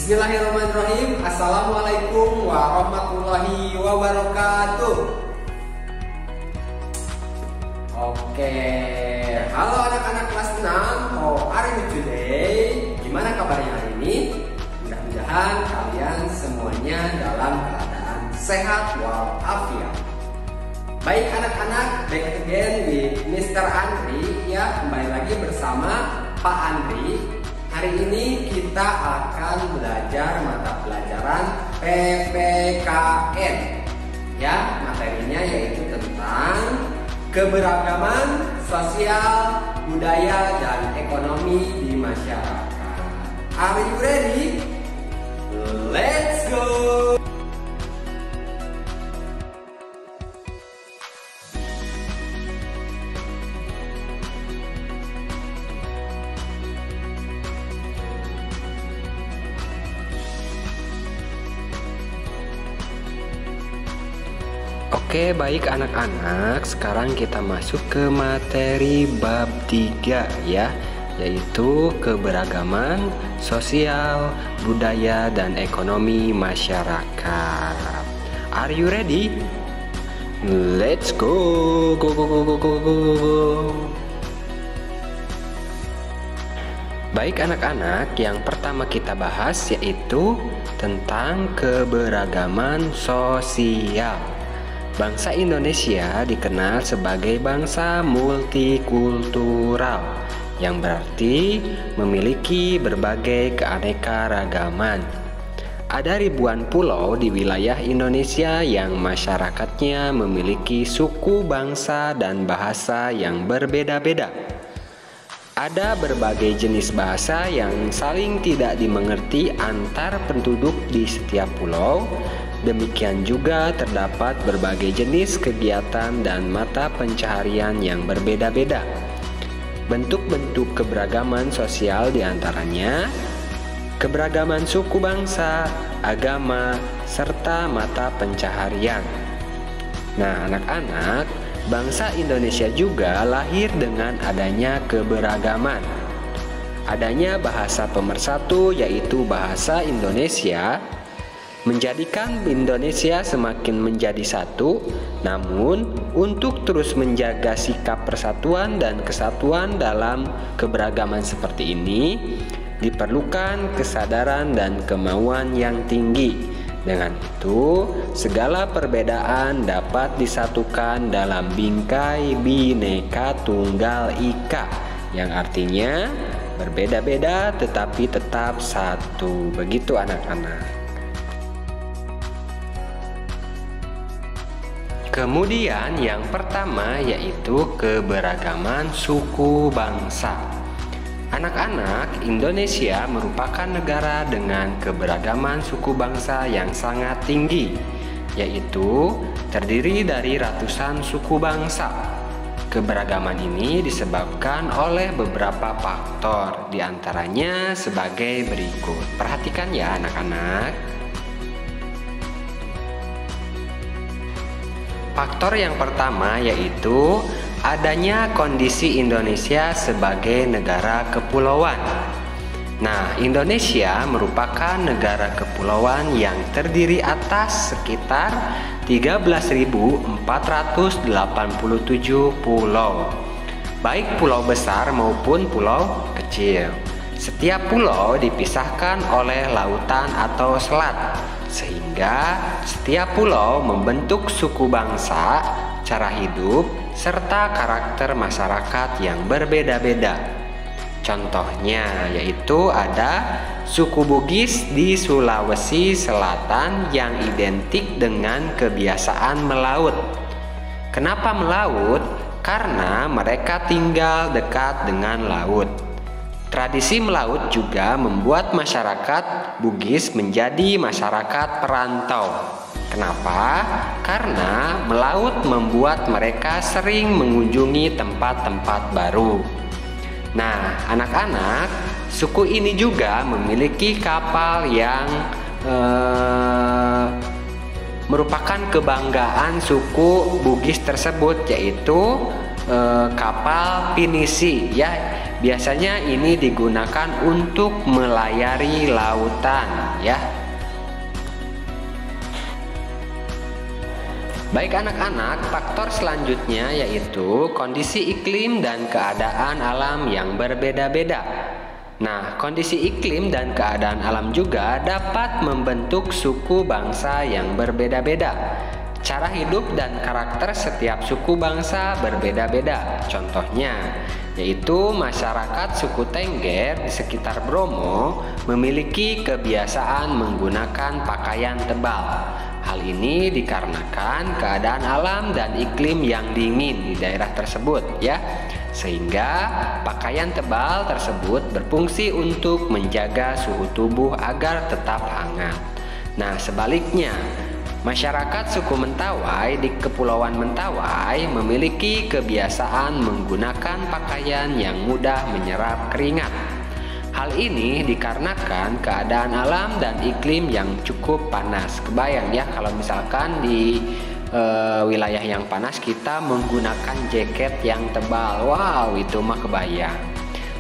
Bismillahirrahmanirrahim. Assalamualaikum warahmatullahi wabarakatuh. Oke, halo anak-anak kelas 6. How are you today? Gimana kabarnya hari ini? Mudah-mudahan kalian semuanya dalam keadaan sehat walafiat. Baik anak-anak, back again with Mr. Andri ya, kembali lagi bersama Pak Andri. Hari ini kita akan belajar mata pelajaran PPKN. Ya, materinya yaitu tentang keberagaman sosial, budaya, dan ekonomi di masyarakat. Are you ready? Let's go! Oke, baik anak-anak, sekarang kita masuk ke materi bab 3 ya, yaitu keberagaman sosial, budaya, dan ekonomi masyarakat. Are you ready? Let's go. Go, go, go, go, go, go, go. Baik anak-anak, yang pertama kita bahas yaitu tentang keberagaman sosial. Bangsa Indonesia dikenal sebagai bangsa multikultural, yang berarti memiliki berbagai keanekaragaman. Ada ribuan pulau di wilayah Indonesia yang masyarakatnya memiliki suku, bangsa, dan bahasa yang berbeda-beda. Ada berbagai jenis bahasa yang saling tidak dimengerti antar penduduk di setiap pulau. Demikian juga terdapat berbagai jenis kegiatan dan mata pencaharian yang berbeda-beda. Bentuk-bentuk keberagaman sosial diantaranya keberagaman suku bangsa, agama, serta mata pencaharian. Nah, anak-anak, bangsa Indonesia juga lahir dengan adanya keberagaman. Adanya bahasa pemersatu yaitu bahasa Indonesia menjadikan Indonesia semakin menjadi satu. Namun, untuk terus menjaga sikap persatuan dan kesatuan dalam keberagaman seperti ini, diperlukan kesadaran dan kemauan yang tinggi. Dengan itu, segala perbedaan dapat disatukan dalam bingkai Bhinneka Tunggal Ika, yang artinya berbeda-beda tetapi tetap satu. Begitu anak-anak. Kemudian yang pertama yaitu keberagaman suku bangsa. Anak-anak, Indonesia merupakan negara dengan keberagaman suku bangsa yang sangat tinggi, yaitu terdiri dari ratusan suku bangsa. Keberagaman ini disebabkan oleh beberapa faktor, diantaranya sebagai berikut. Perhatikan ya anak-anak. Faktor yang pertama yaitu adanya kondisi Indonesia sebagai negara kepulauan. Nah, Indonesia merupakan negara kepulauan yang terdiri atas sekitar 13.487 pulau, baik pulau besar maupun pulau kecil. Setiap pulau dipisahkan oleh lautan atau selat, sehingga setiap pulau membentuk suku bangsa, cara hidup, serta karakter masyarakat yang berbeda-beda. Contohnya yaitu ada suku Bugis di Sulawesi Selatan yang identik dengan kebiasaan melaut. Kenapa melaut? Karena mereka tinggal dekat dengan laut. Tradisi melaut juga membuat masyarakat Bugis menjadi masyarakat perantau. Kenapa? Karena melaut membuat mereka sering mengunjungi tempat-tempat baru. Nah, anak-anak, suku ini juga memiliki kapal yang merupakan kebanggaan suku Bugis tersebut, yaitu kapal pinisi ya. Biasanya ini digunakan untuk melayari lautan. ya. Baik anak-anak, faktor selanjutnya yaitu kondisi iklim dan keadaan alam yang berbeda-beda. Nah, kondisi iklim dan keadaan alam juga dapat membentuk suku bangsa yang berbeda-beda. Cara hidup dan karakter setiap suku bangsa berbeda-beda. Contohnya, yaitu masyarakat suku Tengger di sekitar Bromo memiliki kebiasaan menggunakan pakaian tebal. Hal ini dikarenakan keadaan alam dan iklim yang dingin di daerah tersebut ya. Sehingga pakaian tebal tersebut berfungsi untuk menjaga suhu tubuh agar tetap hangat. Nah, sebaliknya, masyarakat suku Mentawai di Kepulauan Mentawai memiliki kebiasaan menggunakan pakaian yang mudah menyerap keringat. Hal ini dikarenakan keadaan alam dan iklim yang cukup panas. Kebayang ya kalau misalkan di wilayah yang panas kita menggunakan jaket yang tebal. Wow, itu mah kebayang.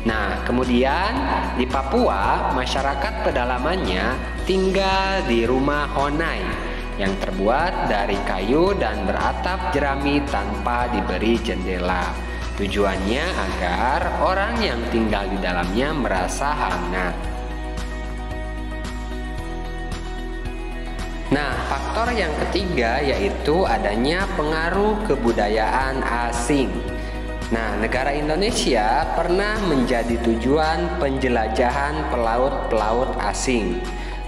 Nah, kemudian di Papua masyarakat pedalamannya tinggal di rumah honai yang terbuat dari kayu dan beratap jerami tanpa diberi jendela. Tujuannya agar orang yang tinggal di dalamnya merasa hangat. Nah, faktor yang ketiga yaitu adanya pengaruh kebudayaan asing. Nah, negara Indonesia pernah menjadi tujuan penjelajahan pelaut-pelaut asing.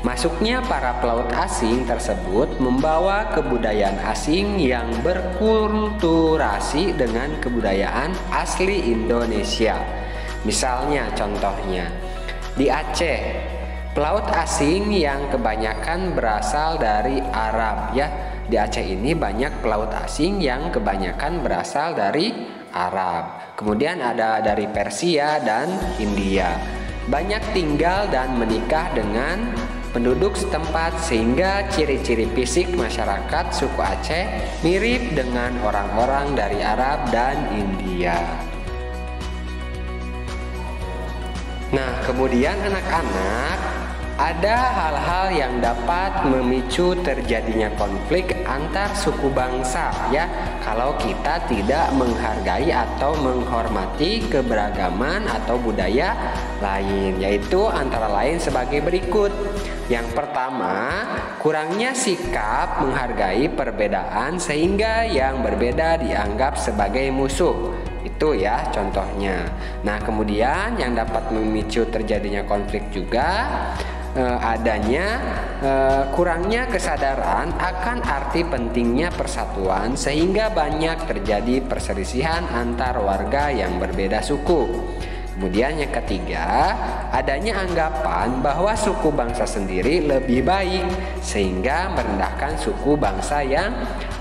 Masuknya para pelaut asing tersebut membawa kebudayaan asing yang berkulturasi dengan kebudayaan asli Indonesia. Misalnya contohnya di Aceh, pelaut asing yang kebanyakan berasal dari Arab ya. Di Aceh ini banyak pelaut asing yang kebanyakan berasal dari Arab. Kemudian ada dari Persia dan India. Banyak tinggal dan menikah dengan penduduk setempat sehingga ciri-ciri fisik masyarakat suku Aceh mirip dengan orang-orang dari Arab dan India. Nah, kemudian anak-anak, ada hal-hal yang dapat memicu terjadinya konflik antar suku bangsa ya, kalau kita tidak menghargai atau menghormati keberagaman atau budaya lain, yaitu antara lain sebagai berikut. Yang pertama, kurangnya sikap menghargai perbedaan sehingga yang berbeda dianggap sebagai musuh. Itu ya contohnya. Nah, kemudian yang dapat memicu terjadinya konflik juga adanya kurangnya kesadaran akan arti pentingnya persatuan sehingga banyak terjadi perselisihan antar warga yang berbeda suku. Kemudian yang ketiga, adanya anggapan bahwa suku bangsa sendiri lebih baik sehingga merendahkan suku bangsa yang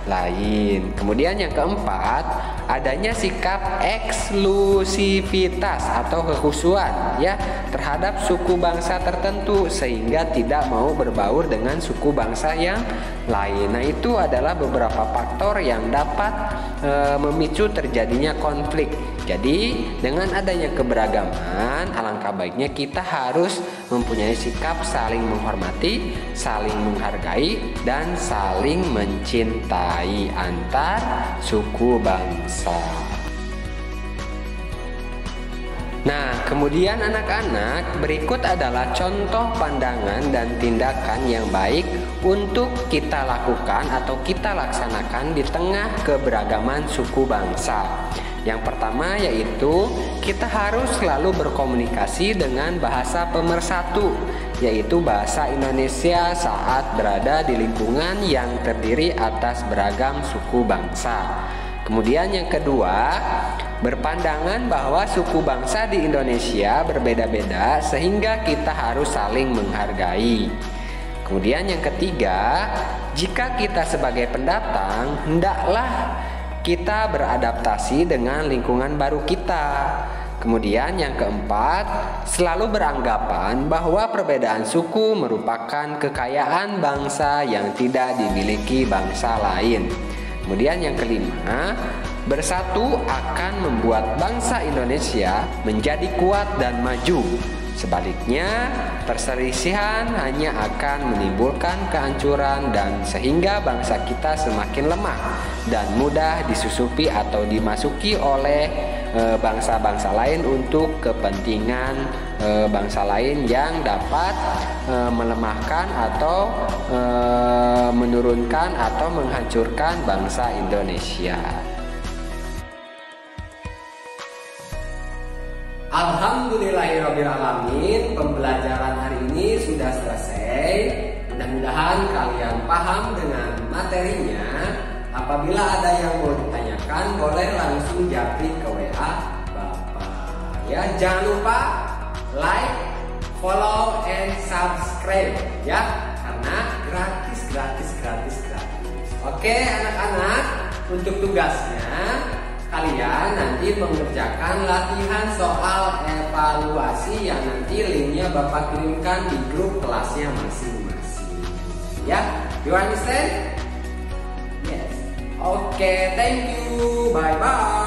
lain. Kemudian yang keempat, adanya sikap eksklusivitas atau kekhususan ya terhadap suku bangsa tertentu sehingga tidak mau berbaur dengan suku bangsa yang lain. Nah, itu adalah beberapa faktor yang dapat memicu terjadinya konflik. Jadi dengan adanya keberagaman, alangkah baiknya kita harus mempunyai sikap saling menghormati, saling menghargai, dan saling mencintai antar suku bangsa. Nah, kemudian anak-anak, berikut adalah contoh pandangan dan tindakan yang baik untuk kita lakukan atau kita laksanakan di tengah keberagaman suku bangsa. Yang pertama yaitu kita harus selalu berkomunikasi dengan bahasa pemersatu, yaitu bahasa Indonesia saat berada di lingkungan yang terdiri atas beragam suku bangsa. Kemudian yang kedua, berpandangan bahwa suku bangsa di Indonesia berbeda-beda sehingga kita harus saling menghargai. Kemudian yang ketiga, jika kita sebagai pendatang, hendaklah kita beradaptasi dengan lingkungan baru kita. Kemudian yang keempat, selalu beranggapan bahwa perbedaan suku merupakan kekayaan bangsa yang tidak dimiliki bangsa lain. Kemudian yang kelima, bersatu akan membuat bangsa Indonesia menjadi kuat dan maju. Sebaliknya, perselisihan hanya akan menimbulkan kehancuran dan sehingga bangsa kita semakin lemah dan mudah disusupi atau dimasuki oleh bangsa-bangsa lain untuk kepentingan bangsa lain yang dapat melemahkan atau menurunkan atau menghancurkan bangsa Indonesia. Alhamdulillahirrabbilalamin, pembelajaran hari ini sudah selesai. Mudah-mudahan kalian paham dengan materinya. Apabila ada yang mau ditanyakan, boleh langsung japri ke WA Bapak. Ya, jangan lupa like, follow, and subscribe ya, karena gratis. Oke anak-anak, untuk tugasnya kalian nanti mengerjakan latihan soal evaluasi yang nanti linknya Bapak kirimkan di grup kelasnya masing-masing. Ya, you understand? Yes. Oke, thank you. Bye-bye.